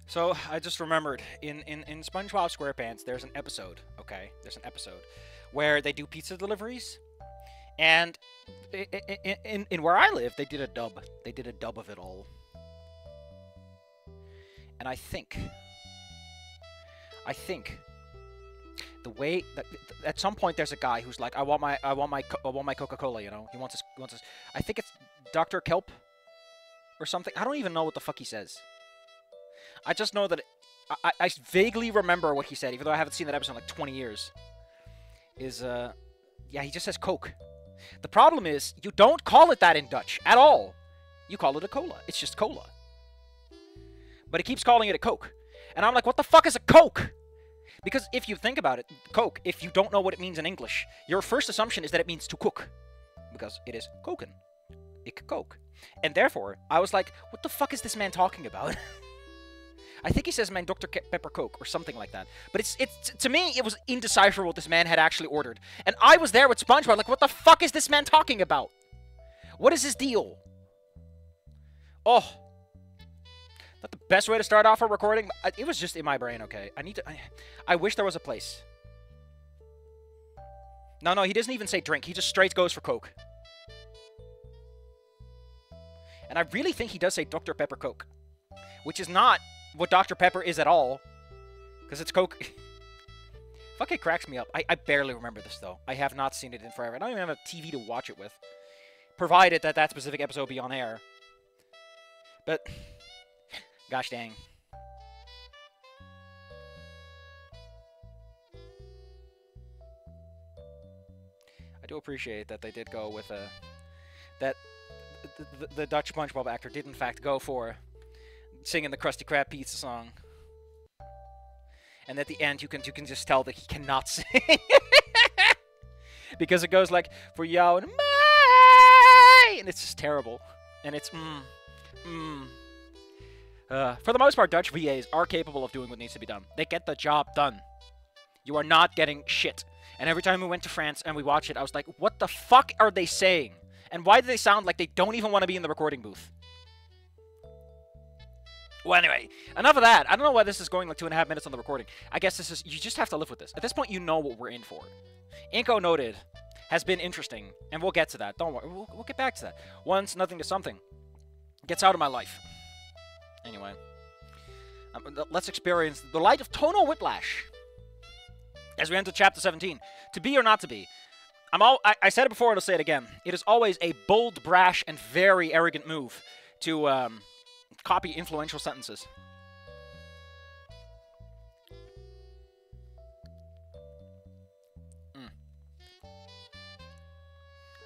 So I just remembered in SpongeBob SquarePants, there's an episode. Okay, there's an episode where they do pizza deliveries, and in where I live, they did a dub. They did a dub of it all, and I think the way that at some point there's a guy who's like, I want my Coca-Cola. You know, he wants his. I think it's Dr. Kelp or something. I don't even know what the fuck he says. I just know that I vaguely remember what he said, even though I haven't seen that episode in like 20 years. Yeah, he just says Coke. The problem is, you don't call it that in Dutch at all. You call it a cola. It's just cola. But he keeps calling it a Coke. And I'm like, what the fuck is a Coke? Because if you think about it, Coke, if you don't know what it means in English, your first assumption is that it means to cook. Because it is koken. Ik kook. And therefore, I was like, what the fuck is this man talking about? I think he says, man, Dr. Pepper Coke, or something like that. But it's to me, it was indecipherable what this man had actually ordered. And I was there with SpongeBob, like, what the fuck is this man talking about? What is his deal? Oh. Not the best way to start off a recording. It was just in my brain, okay? I wish there was a place. No, he doesn't even say drink. He just straight goes for Coke. And I really think he does say Dr. Pepper Coke. Which is not what Dr. Pepper is at all. Because it's Coke. Fuck, it cracks me up. I barely remember this, though. I have not seen it in forever. I don't even have a TV to watch it with. Provided that that specific episode be on air. But, gosh dang. I do appreciate that they did go with a... That the Dutch SpongeBob actor did in fact go for singing the Krusty Krab pizza song. And at the end, you can just tell that he cannot sing. Because it goes like, for Yao and May! And it's just terrible. And it's, for the most part, Dutch VAs are capable of doing what needs to be done. They get the job done. You are not getting shit. And every time we went to France and we watched it, I was like, what the fuck are they saying? And why do they sound like they don't even want to be in the recording booth? Well, anyway, enough of that. I don't know why this is going like 2.5 minutes on the recording. I guess this is... You just have to live with this. At this point, you know what we're in for. Inko Noted has been interesting, and we'll get to that. Don't worry. We'll get back to that. Once nothing to something gets out of my life. Anyway. Let's experience the light of tonal whiplash as we enter Chapter 17. To be or not to be. I said it before, and I'll say it again. It is always a bold, brash, and very arrogant move to copy influential sentences.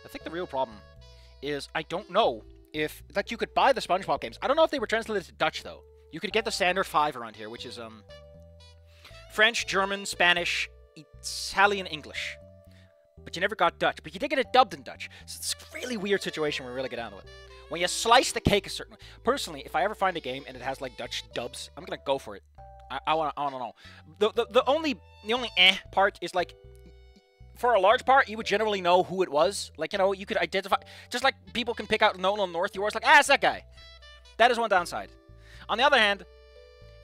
I think the real problem is I don't know if... Like, you could buy the SpongeBob games. I don't know if they were translated to Dutch, though. You could get the standard 5 around here, which is French, German, Spanish, Italian, English. But you never got Dutch. But you did get it dubbed in Dutch. So it's a really weird situation when we really get down to it. When you slice the cake a certain way. Personally, if I ever find a game and it has, like, Dutch dubs, I'm gonna go for it. I wanna know. The only part is, like, for a large part, you would generally know who it was. Like, you know, you could identify... Just like people can pick out Nolan North, you're always like, it's that guy. That is one downside. On the other hand,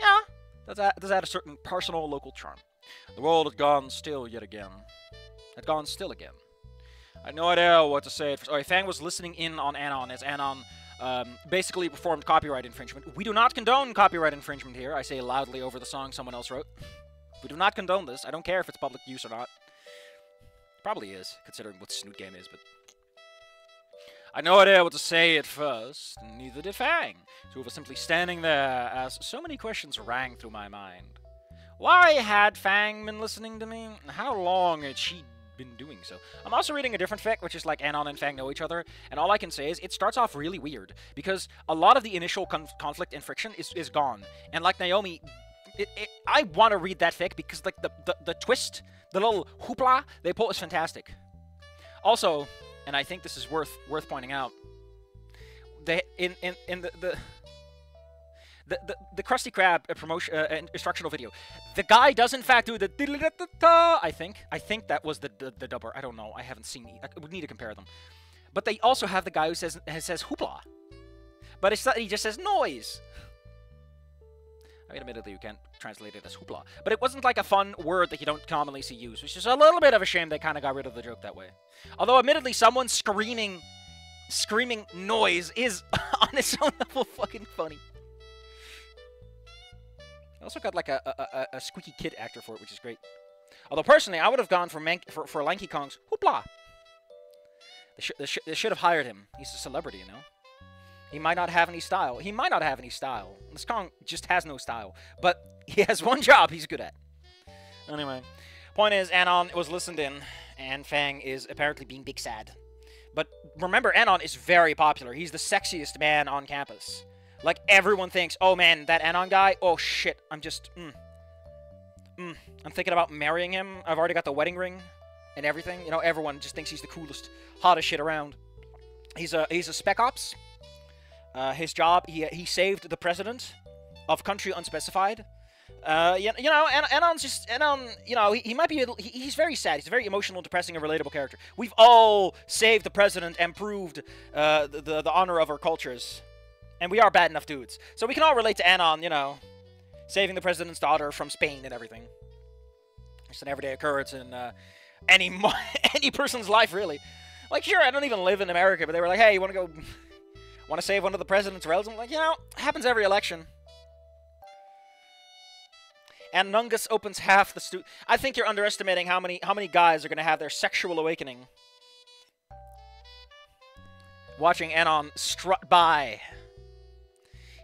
yeah, does add a certain personal local charm. The world had gone still yet again. Had gone still again. I had no idea what to say. Oh, Fang was listening in on Anon as Anon basically performed copyright infringement. We do not condone copyright infringement here. I say loudly over the song someone else wrote. We do not condone this. I don't care if it's public use or not. Probably is, considering what Snoot game is, but... I had no idea what to say at first, and neither did Fang. So we were simply standing there as so many questions rang through my mind. Why had Fang been listening to me? How long had she been doing so? I'm also reading a different fic, which is like Anon and Fang know each other, and all I can say is it starts off really weird, because a lot of the initial conflict and friction is gone. And like Naomi, I want to read that fic because like the twist, the little hoopla they pull is fantastic. Also, and I think this is worth pointing out, in the Krusty Krab promotion instructional video, the guy does in fact do the I think that was the dubber. I don't know. I haven't seen. I would need to compare them. But they also have the guy who says hoopla, but it's not, he just says noise. I mean, admittedly, you can't translate it as hoopla. But it wasn't like a fun word that you don't commonly see used, which is a little bit of a shame they kind of got rid of the joke that way. Although, admittedly, someone screaming noise is, on its own level, fucking funny. I also got, like, a squeaky kid actor for it, which is great. Although, personally, I would have gone for Lanky Kong's hoopla. They should have hired him. He's a celebrity, you know? He might not have any style. He might not have any style. This Kong just has no style. But he has one job he's good at. Anyway. Point is, Anon was listened in, and Fang is apparently being big sad. But remember, Anon is very popular. He's the sexiest man on campus. Like, everyone thinks, oh man, that Anon guy, oh shit, I'm just, I'm thinking about marrying him. I've already got the wedding ring and everything. You know, everyone just thinks he's the coolest, hottest shit around. He's a spec ops. His job, he saved the president of country unspecified. You know, Anon's just, Anon, you know, he might be, he's very sad. He's a very emotional, depressing, and relatable character. We've all saved the president and proved the honor of our cultures. And we are bad enough dudes. So we can all relate to Anon, you know, saving the president's daughter from Spain and everything. It's an everyday occurrence in any person's life, really. Like, sure, I don't even live in America, but they were like, hey, you want to save one of the president's relatives? I'm like, you know, happens every election. And Nungus opens half the I think you're underestimating how many guys are going to have their sexual awakening watching Anon strut by.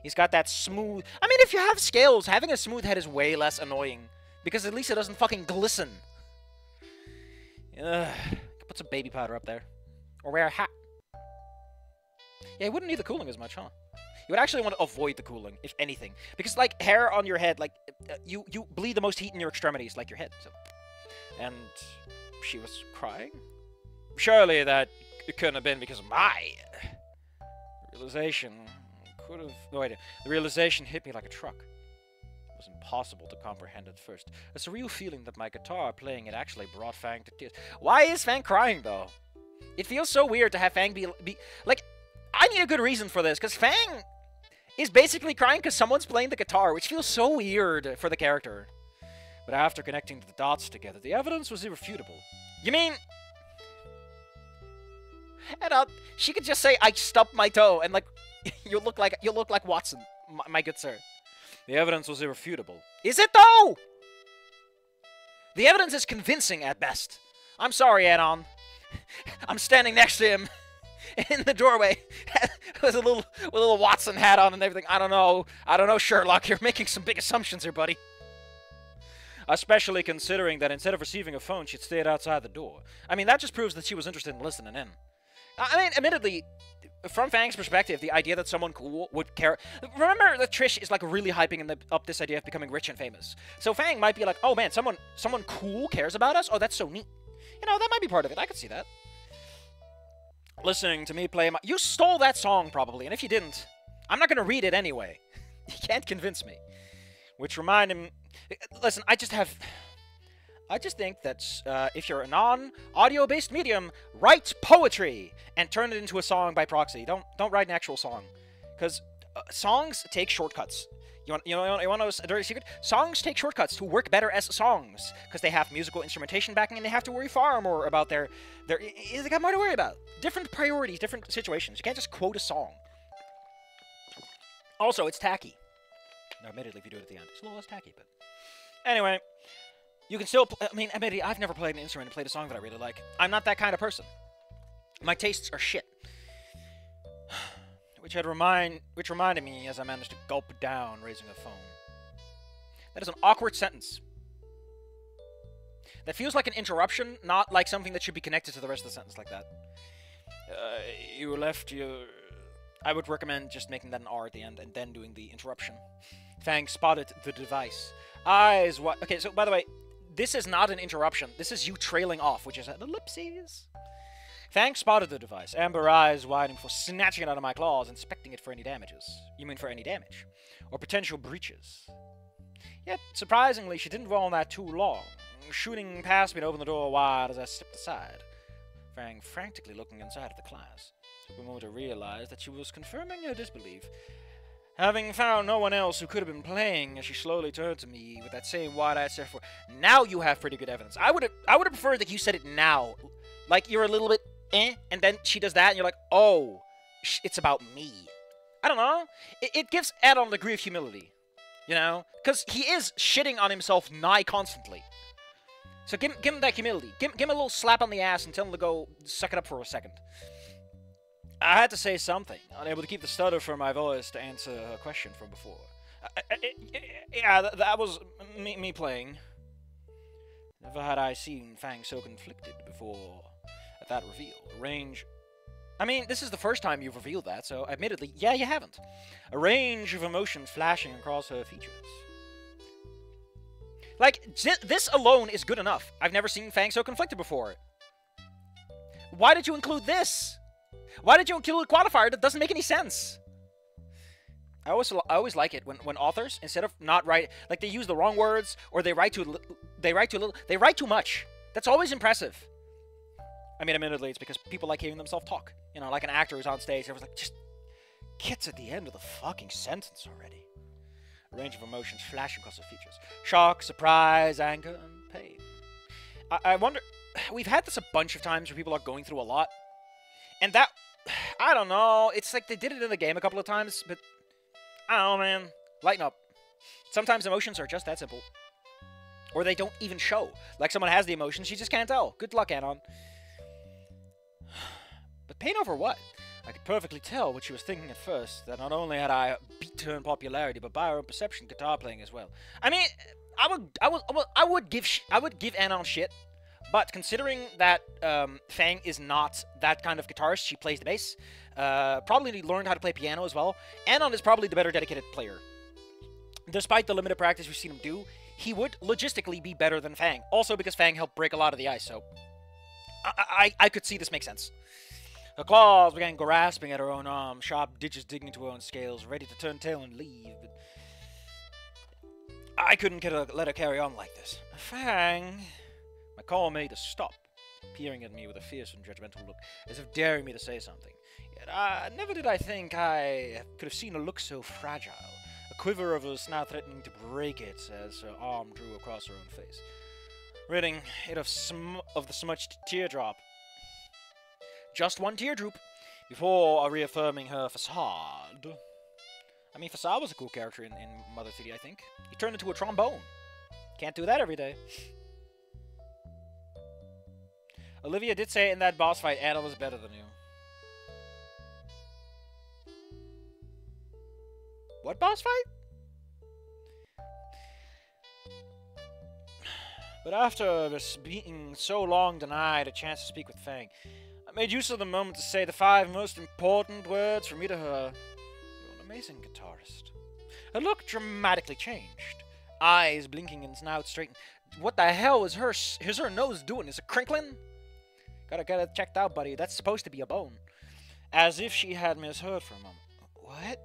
He's got that smooth... I mean, if you have scales, having a smooth head is way less annoying. Because at least it doesn't fucking glisten. Put some baby powder up there. Or wear a hat. Yeah, you wouldn't need the cooling as much, huh? You would actually want to avoid the cooling, if anything. Because, like, hair on your head, like, you bleed the most heat in your extremities, like your head. So. And she was crying? Surely that it couldn't have been because of my realization... could have... No, wait. The realization hit me like a truck. It was impossible to comprehend at first. A surreal feeling that my guitar playing it actually brought Fang to tears. Why is Fang crying, though? It feels so weird to have Fang be... Like, I need a good reason for this, because Fang is basically crying because someone's playing the guitar, which feels so weird for the character. But after connecting the dots together, the evidence was irrefutable. You mean... And she could just say, I stubbed my toe, and like, you'll look like Watson, my good sir. The evidence was irrefutable. Is it though? The evidence is convincing at best. I'm sorry, Anon. I'm standing next to him in the doorway with a little Watson hat on and everything. I don't know, Sherlock. You're making some big assumptions here, buddy. Especially considering that instead of receiving a phone, she'd stayed outside the door. I mean, that just proves that she was interested in listening in. I mean, admittedly, from Fang's perspective, the idea that someone cool would care... Remember that Trish is, like, really hyping up this idea of becoming rich and famous. So Fang might be like, oh, man, someone cool cares about us? Oh, that's so neat. You know, that might be part of it. I could see that. Listening to me play my... You stole that song, probably, and if you didn't, I'm not going to read it anyway. You can't convince me. Which reminded me... Listen, I just think that if you're a non-audio-based medium, write poetry and turn it into a song by proxy. Don't write an actual song, because songs take shortcuts. You want to know a dirty secret? Songs take shortcuts to work better as songs, because they have musical instrumentation backing, and they have to worry far more about they got more to worry about. Different priorities, different situations. You can't just quote a song. Also, it's tacky. Now, admittedly, if you do it at the end, it's a little less tacky, but anyway. You can still... I mean, admittedly, I've never played an instrument and played a song that I really like. I'm not that kind of person. My tastes are shit. Which reminded me as I managed to gulp down raising a phone. That is an awkward sentence. That feels like an interruption, not like something that should be connected to the rest of the sentence like that. You left your... I would recommend just making that an R at the end and then doing the interruption. Fang spotted the device. Eyes... Okay, so, by the way... This is not an interruption. This is you trailing off, which is an ellipses. Fang spotted the device, amber eyes widening for snatching it out of my claws, inspecting it for any damages. You mean for any damage? Or potential breaches? Yet, surprisingly, she didn't dwell on that too long, shooting past me to open the door wide as I stepped aside. Fang frantically looking inside of the class. Took a moment to realize that she was confirming her disbelief. Having found no one else who could have been playing, she slowly turned to me with that same wide-eyed stare. For now, you have pretty good evidence. I would have preferred that you said it now, like you're a little bit and then she does that, and you're like, oh, it's about me. I don't know. It gives Adam a degree of humility, you know, because he is shitting on himself nigh constantly. So give him that humility. Give him a little slap on the ass and tell him to go suck it up for a second. I had to say something, unable to keep the stutter from my voice to answer her question from before. Yeah, that was me playing. Never had I seen Fang so conflicted before at that reveal. A range... I mean, this is the first time you've revealed that, so admittedly, yeah, you haven't. A range of emotions flashing across her features. Like, this alone is good enough. I've never seen Fang so conflicted before. Why did you include this? Why did you include a qualifier that doesn't make any sense? I always like it when authors, instead of not write, like they use the wrong words or they write too much. That's always impressive. I mean, admittedly, it's because people like hearing themselves talk. You know, like an actor who's on stage, everyone's like, just get to the end of the fucking sentence already. A range of emotions flashing across her features: shock, surprise, anger, and pain. I wonder, we've had this a bunch of times where people are going through a lot. And that, I don't know, it's like they did it in the game a couple of times, but I don't know, man. Lighten up. Sometimes emotions are just that simple. Or they don't even show. Like someone has the emotions, you just can't tell. Good luck, Anon. But pain over what? I could perfectly tell what she was thinking at first, that not only had I beat her in popularity, but by her own perception, guitar playing as well. I mean, I would give Anon shit. But considering that Fang is not that kind of guitarist, she plays the bass, probably learned how to play piano as well, Anon is probably the better dedicated player. Despite the limited practice we've seen him do, he would logistically be better than Fang. Also because Fang helped break a lot of the ice, so I could see this make sense. Her claws began grasping at her own arm, sharp ditches digging into her own scales, ready to turn tail and leave, but I couldn't let her carry on like this. Fang... My call made her stop, peering at me with a fierce and judgmental look, as if daring me to say something. Yet never did I think I could have seen a look so fragile. A quiver of hers now threatening to break it as her arm drew across her own face, ridding it of the smudged teardrop. Just one teardrop, before reaffirming her facade. I mean, Facade was a cool character in Mother City, I think. He turned into a trombone. Can't do that every day. Olivia did say in that boss fight, Anna was better than you. What boss fight? But after being so long denied a chance to speak with Fang, I made use of the moment to say the 5 most important words from me to her. You're an amazing guitarist. Her look dramatically changed. Eyes blinking and snout straightened. What the hell is her nose doing? Is it crinkling? Gotta get it checked out, buddy. That's supposed to be a bone. As if she had misheard for a moment. What?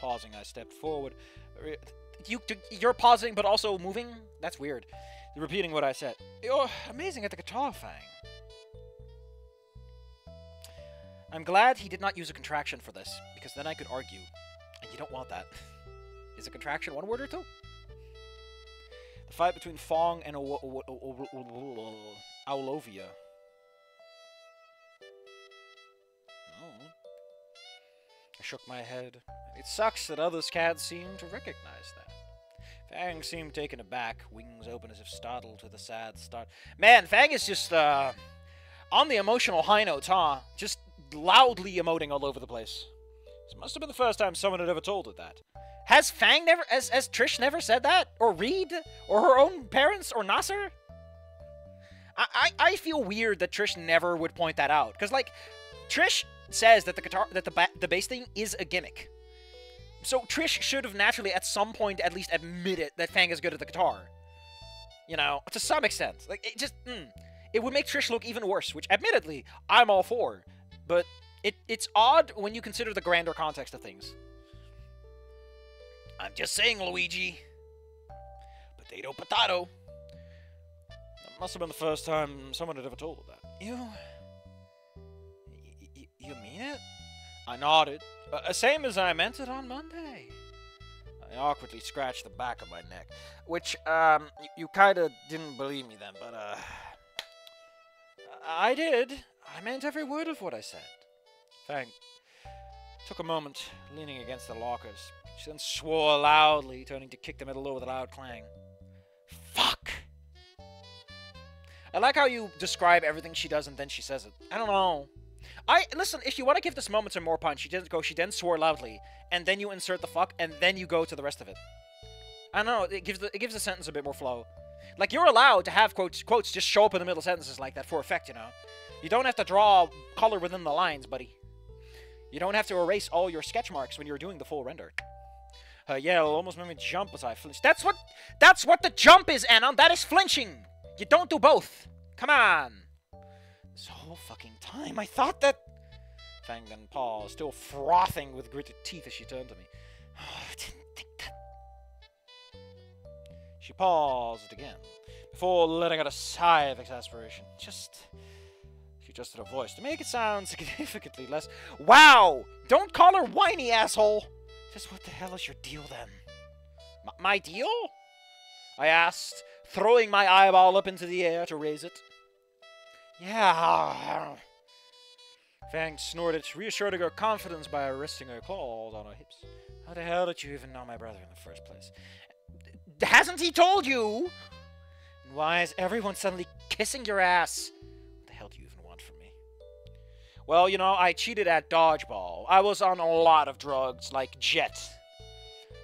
Pausing, I stepped forward. You're pausing, but also moving? That's weird. Repeating what I said. You're amazing at the guitar, Fang. I'm glad he did not use a contraction for this, because then I could argue. And you don't want that. Is a contraction one word or two? The fight between Fong and Aulovia. I shook my head. It sucks that others can't seem to recognize that. Fang seemed taken aback, wings open as if startled with a sad start. Man, Fang is just, on the emotional high notes, huh? Just loudly emoting all over the place. This must have been the first time someone had ever told her that. Has Fang never, has Trish never said that? Or Reed? Or her own parents? Or Nasser? I feel weird that Trish never would point that out. Because, like, Trish says that the bass thing is a gimmick. So Trish should have naturally, at some point, at least admitted that Fang is good at the guitar. You know, to some extent. Like, it just, it would make Trish look even worse, which, admittedly, I'm all for. But it's odd when you consider the grander context of things. I'm just saying, Luigi. Potato, potato. That must have been the first time someone had ever told her that. You mean it? I nodded. Same as I meant it on Monday. I awkwardly scratched the back of my neck, which, you kinda didn't believe me then, but, I did. I meant every word of what I said. Fang took a moment, leaning against the lockers. She then swore loudly, turning to kick the metal door with a loud clang. Fuck! I like how you describe everything she does and then she says it. I don't know. Listen, if you want to give this moment some more punch, she then swore loudly, and then you insert the fuck, and then you go to the rest of it. I don't know, it gives the sentence a bit more flow. Like, you're allowed to have quotes just show up in the middle of sentences like that for effect, you know? You don't have to draw color within the lines, buddy. You don't have to erase all your sketch marks when you're doing the full render. Yeah, it almost made me jump as I flinched. That's what the jump is, Anon! That is flinching! You don't do both! Come on! This whole fucking time, I thought that... Fang then paused, still frothing with gritted teeth as she turned to me. Oh, I didn't think that... She paused again, before letting out a sigh of exasperation. She adjusted her voice to make it sound significantly less... Wow! Don't call her whiny, asshole! Just what the hell is your deal, then? My deal? I asked, throwing my eyeball up into the air to raise it. Yeah. Fang snorted, reassuring her confidence by resting her claws on her hips. How the hell did you even know my brother in the first place? Hasn't he told you? And why is everyone suddenly kissing your ass? What the hell do you even want from me? Well, you know, I cheated at dodgeball. I was on a lot of drugs, like Jet.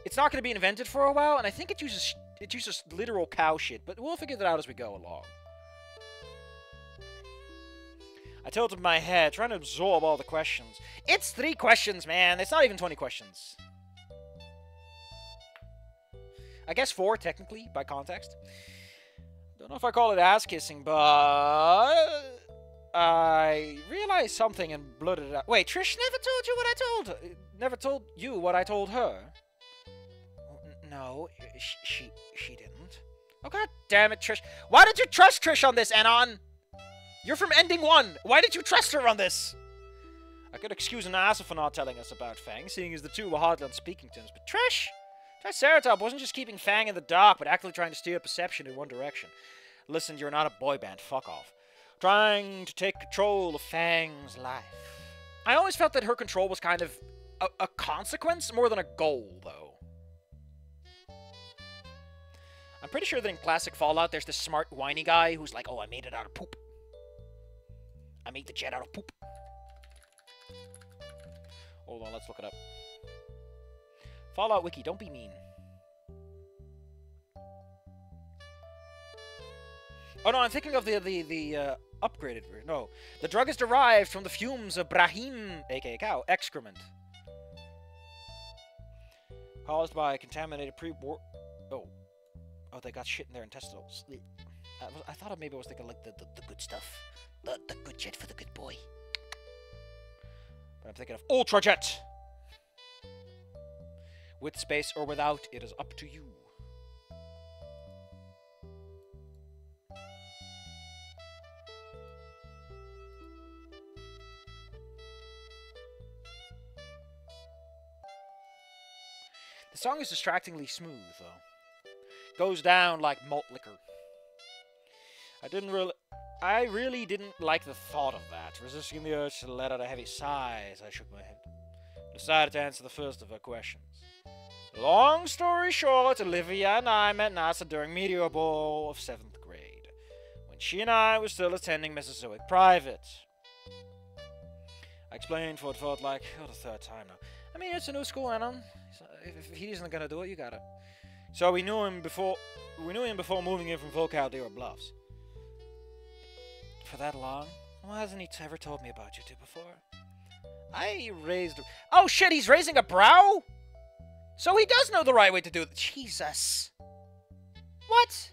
It's not going to be invented for a while, and I think it uses literal cow shit, but we'll figure that out as we go along. I tilted my head, trying to absorb all the questions. It's 3 questions, man. It's not even 20 questions. I guess 4, technically, by context. Don't know if I call it ass-kissing, but... I realized something and blurted it out. Wait, Trish never told you what I told her? Never told you what I told her? No, she didn't. Oh, god damn it, Trish. Why did you trust Trish on this, Anon? You're from Ending 1. Why did you trust her on this? I could excuse an asshole for not telling us about Fang, seeing as the two were hardly on speaking terms. But Trish Triceratops wasn't just keeping Fang in the dark, but actively trying to steer perception in one direction. Listen, you're not a boy band. Fuck off. Trying to take control of Fang's life. I always felt that her control was kind of a consequence more than a goal, though. I'm pretty sure that in classic Fallout, there's this smart, whiny guy who's like, oh, I made it out of poop. I made the jet out of poop. Hold on, let's look it up. Fallout Wiki, don't be mean. Oh no, I'm thinking of the upgraded version. No, the drug is derived from the fumes of Brahim, aka cow, excrement. Caused by contaminated Oh, they got shit in their intestines. I thought maybe I was thinking like the good stuff. The good jet for the good boy. But I'm thinking of Ultra Jet. With space or without, it is up to you. The song is distractingly smooth, though. Goes down like malt liquor. I really didn't like the thought of that, resisting the urge to let out a heavy sigh as I shook my head. Decided to answer the first of her questions. Long story short, Olivia and I met Nasa during Meteor Bowl of 7th grade, when she and I were still attending Mesozoic Private. I explained for what felt like the 3rd time now. I mean, it's a new school, Anon. If he isn't gonna do it, you gotta. So we knew him before moving in from Volcaldera Bluffs. For that long? Well, hasn't he ever told me about you two before? I raised... Oh shit, he's raising a brow? So he does know the right way to do it. Jesus. What?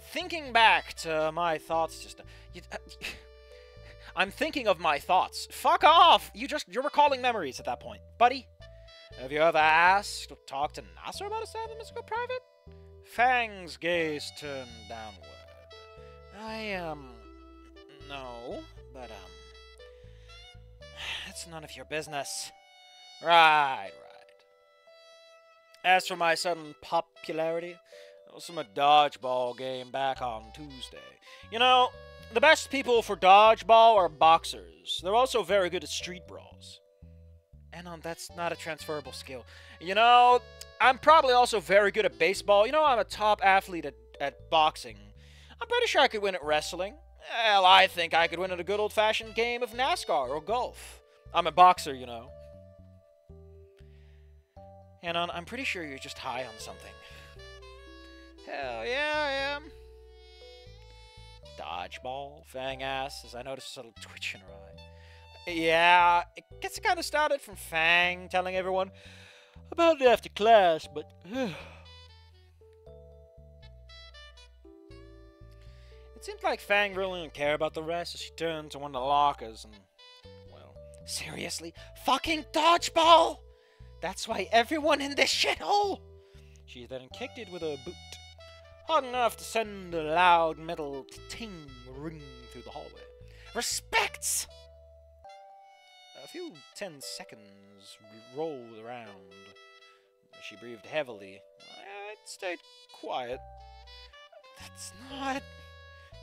Thinking back to my thoughts just... I'm thinking of my thoughts. Fuck off! You're recalling memories at that point. Buddy, have you ever asked or talked to Nasser about a Southern Mystical Private? Fang's gaze turned downward. No, but, it's none of your business. Right. As for my sudden popularity, it was from a dodgeball game back on Tuesday. You know, the best people for dodgeball are boxers. They're also very good at street brawls. And that's not a transferable skill. You know, I'm probably also very good at baseball. You know, I'm a top athlete at boxing. I'm pretty sure I could win at wrestling. Well, I think I could win at a good old-fashioned game of NASCAR or golf. I'm a boxer, you know. And I'm pretty sure you're just high on something. Hell yeah, I am. Dodgeball, Fang asks as I notice a little twitch in her eye. Yeah, it gets kind of started from Fang telling everyone about it after class, but... It seemed like Fang really didn't care about the rest as she turned to one of the lockers and... Well, seriously? Fucking dodgeball? That's why everyone in this shithole! She then kicked it with her boot, hard enough to send a loud metal ting ring through the hallway. Respects! A few 10 seconds rolled around. She breathed heavily. I stayed quiet. That's not...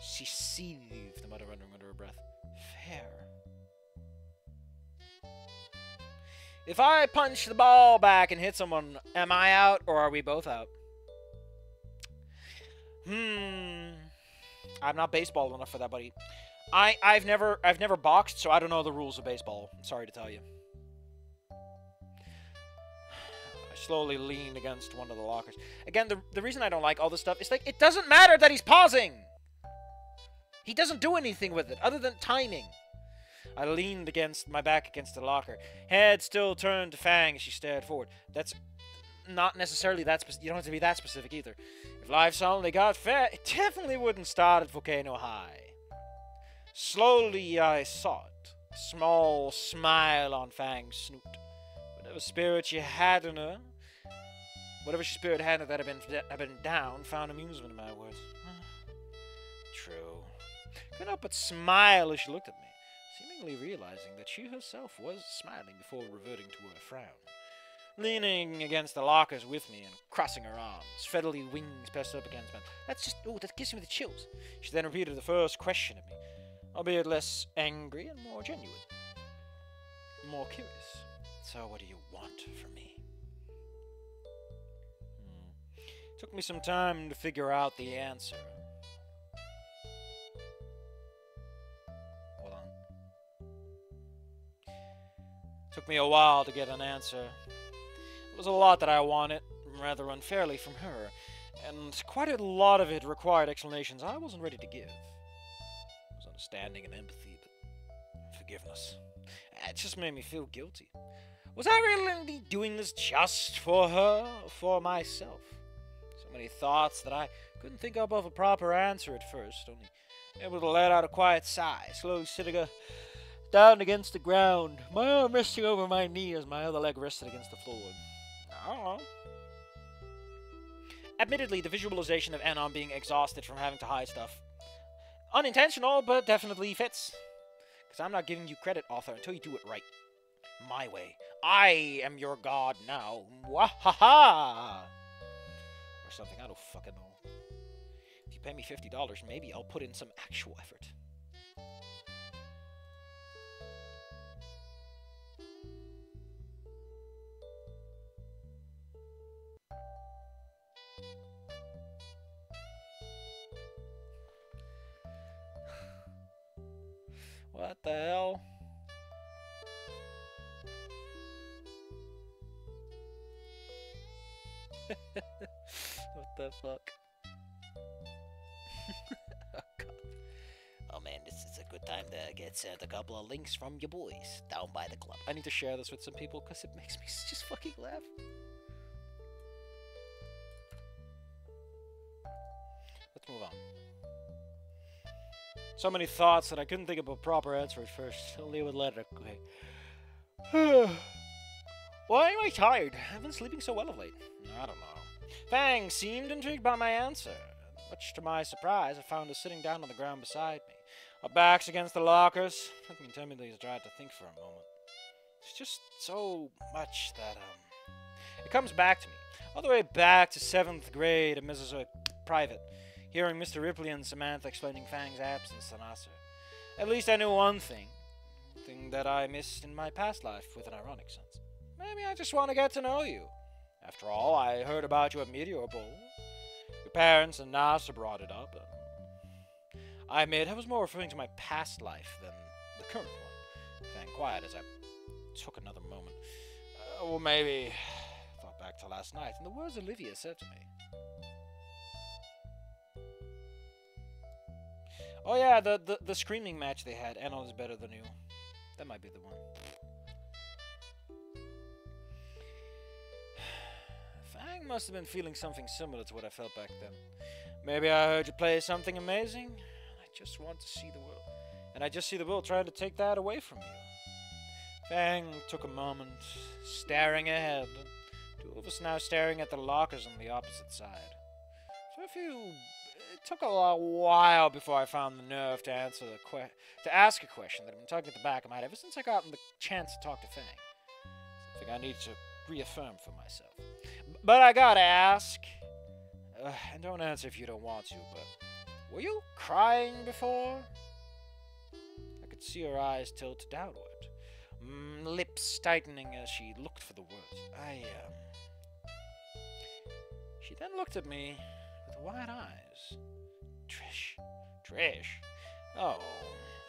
She seethed, muttering under her breath. Fair. If I punch the ball back and hit someone, am I out or are we both out? I'm not baseball enough for that, buddy. I've never boxed, so I don't know the rules of baseball. I'm sorry to tell you. I slowly leaned against one of the lockers. Again, the reason I don't like all this stuff is like it doesn't matter that he's pausing. He doesn't do anything with it other than timing. I leaned against my back against the locker, head still turned to Fang as she stared forward. That's not necessarily that specific. You don't have to be that specific either. If life suddenly got fair, it definitely wouldn't start at Volcano High. Slowly I saw it, a small smile on Fang's snoot. Whatever spirit she had in her, whatever spirit had in her that had been down, found amusement in my words. True. Couldn't help but smile as she looked at me, seemingly realizing that she herself was smiling before reverting to her frown. Leaning against the lockers with me and crossing her arms, feathery wings pressed up against me. That gives me the chills. She then repeated the first question of me, albeit less angry and more genuine. More curious. So what do you want from me? Took me some time to figure out the answer. Hold on. Took me a while to get an answer. There was a lot that I wanted, rather unfairly, from her, and quite a lot of it required explanations I wasn't ready to give. It was understanding and empathy, but forgiveness. It just made me feel guilty. Was I really doing this just for her, or for myself? So many thoughts that I couldn't think up of a proper answer at first, only able to let out a quiet sigh, slowly sitting down against the ground, my arm resting over my knee as my other leg rested against the floor. I don't know. Admittedly, the visualization of Anon being exhausted from having to hide stuff. Unintentional, but definitely fits. Because I'm not giving you credit, author, until you do it right. My way. I am your god now. Wahaha! Or something, I don't fucking know. If you pay me $50, maybe I'll put in some actual effort. What the hell? What the fuck? Oh, God. Oh man, this is a good time to get sent a couple of links from your boys down by the club. I need to share this with some people because it makes me just fucking laugh. Let's move on. So many thoughts that I couldn't think of a proper answer at first. Only would let it go. Why am I tired? I've been sleeping so well of late. I don't know. Fang seemed intrigued by my answer. Much to my surprise, I found her sitting down on the ground beside me. Our backs against the lockers. Let me tell me these tried to think for a moment. It's just so much that, it comes back to me. All the way back to 7th grade at Mrs. Private, hearing Mr. Ripley and Samantha explaining Fang's absence to Nasser. At least I knew one thing that I missed in my past life with an ironic sense. Maybe I just want to get to know you. After all, I heard about you at Meteor Bowl. Your parents and Nasser brought it up. I admit I was more referring to my past life than the current one. Fang quiet as I took another moment. Or maybe thought back to last night and the words Olivia said to me. Oh yeah, the screaming match they had. Anon is better than you. That might be the one. Fang must have been feeling something similar to what I felt back then. Maybe I heard you play something amazing, and I just want to see the world. And I just see the world trying to take that away from you. Fang took a moment, staring ahead. Two of us now staring at the lockers on the opposite side. It took a while before I found the nerve to ask a question that I've been tugging at the back of my head ever since I got the chance to talk to Fang. Something I need to reaffirm for myself. But I gotta ask, and don't answer if you don't want to, but were you crying before? I could see her eyes tilt downward, lips tightening as she looked for the words. She then looked at me with wide eyes. Trish. Oh,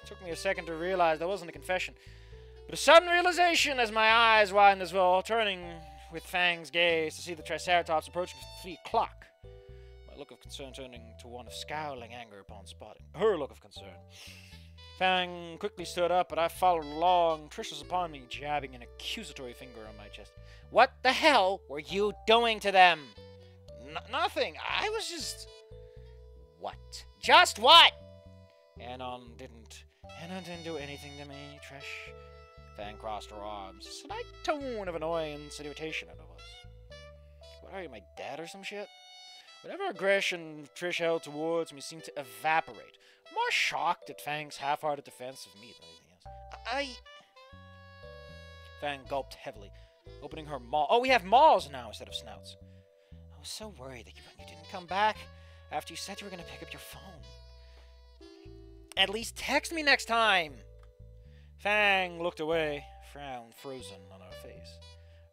it took me a second to realize that wasn't a confession, but a sudden realization as my eyes widened as well, turning with Fang's gaze to see the Triceratops approaching 3 o'clock. My look of concern turning to one of scowling anger upon spotting her look of concern. Fang quickly stood up, but I followed along. Trish was upon me, jabbing an accusatory finger on my chest. What the hell were you doing to them? Nothing. I was just... What? Just what? Anon didn't do anything to me, Trish. Fang crossed her arms, a slight tone of annoyance and irritation out of us. What are you, my dad or some shit? Whatever aggression Trish held towards me seemed to evaporate. More shocked at Fang's half-hearted defense of me than anything else. Fang gulped heavily, opening her maw. Oh, we have maws now instead of snouts. I was so worried that you didn't come back after you said you were going to pick up your phone. At least text me next time. Fang looked away, frown frozen on her face.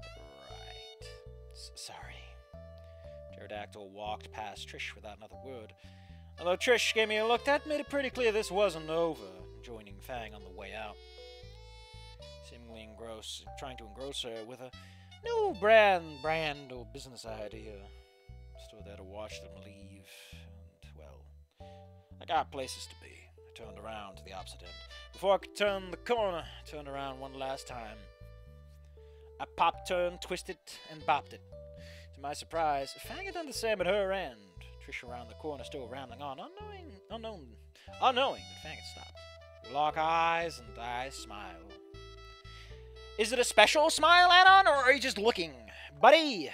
Right. Sorry. Pterodactyl walked past Trish without another word. Although Trish gave me a look, that made it pretty clear this wasn't over, joining Fang on the way out. Seemingly trying to engross her with a new brand or business idea. Stood there to watch them leave, and, well, I got places to be. I turned around to the opposite end. Before I could turn the corner, I turned around one last time. I popped, turned, twisted, and bopped it. To my surprise, Fang had done the same at her end. Trish around the corner, still rambling on, unknowing that Fang had stopped. We lock eyes, and I smile. Is it a special smile, Anon, or are you just looking? Buddy!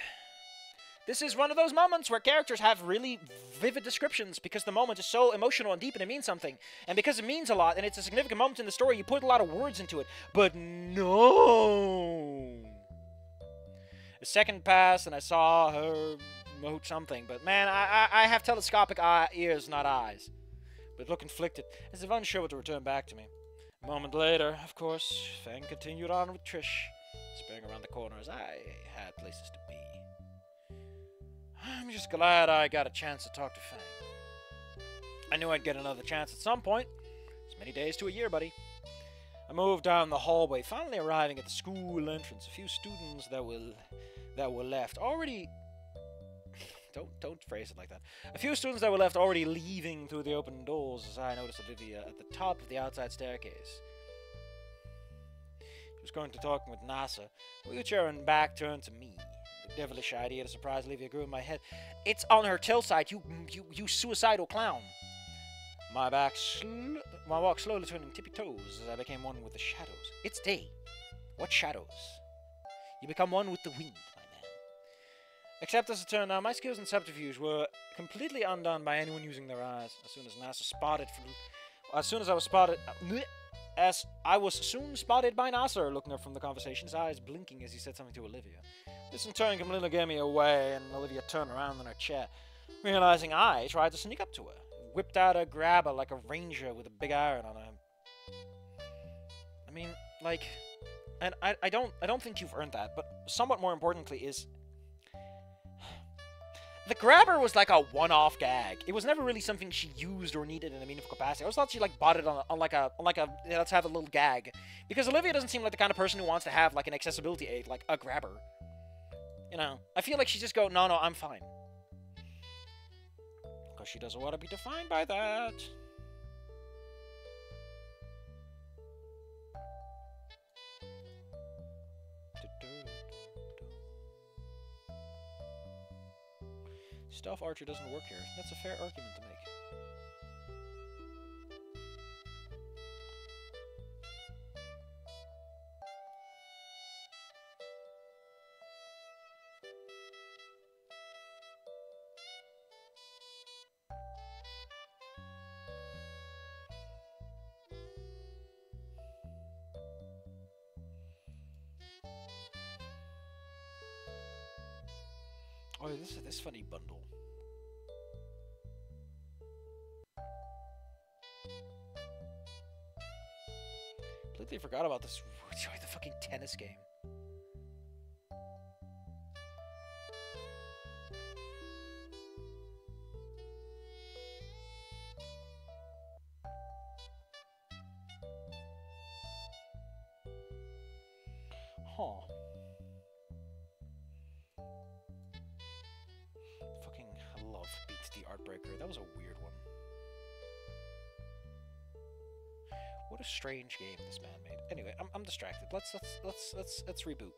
This is one of those moments where characters have really vivid descriptions because the moment is so emotional and deep and it means something. And because it means a lot and it's a significant moment in the story, you put a lot of words into it. But no! A second passed and I saw her moat something. But man, I have telescopic ears, not eyes. But look conflicted, as if unsure what to return back to me. A moment later, of course, Fang continued on with Trish, sparing around the corner as I had places to be. I'm just glad I got a chance to talk to Fang. I knew I'd get another chance at some point. It's many days to a year, buddy. I moved down the hallway, finally arriving at the school entrance. A few students that were left already... Don't phrase it like that. A few students that were left already leaving through the open doors as I noticed Olivia at the top of the outside staircase. She was going to talking with Nasa, wheelchair and back turned to me. The devilish idea to surprise Olivia grew in my head. It's on her tail side, you suicidal clown. My walk slowly turning tippy toes as I became one with the shadows. It's day. What shadows? You become one with the wind, my man. Except as it turned out, my skills in subterfuge were completely undone by anyone using their eyes. As soon as I was spotted, As I was soon spotted by Nasser, looking up from the conversation, his eyes blinking as he said something to Olivia. This in turn completely gave me away, and Olivia turned around in her chair. Realizing I tried to sneak up to her, whipped out a grabber like a ranger with a big iron on her. I mean, like, and I don't think you've earned that, but somewhat more importantly is the grabber was like a one-off gag. It was never really something she used or needed in a meaningful capacity. I always thought she like bought it on like a let's have a little gag, because Olivia doesn't seem like the kind of person who wants to have like an accessibility aid like a grabber. You know, I feel like she just go, no, I'm fine, because she doesn't want to be defined by that. Stealth Archer doesn't work here. That's a fair argument to make. Oh, this funny bundle. Completely forgot about this. The fucking tennis game. Huh. Fucking love Beats the Artbreaker. That was a weird one. What a strange game this man made. Anyway, I'm distracted. Let's reboot.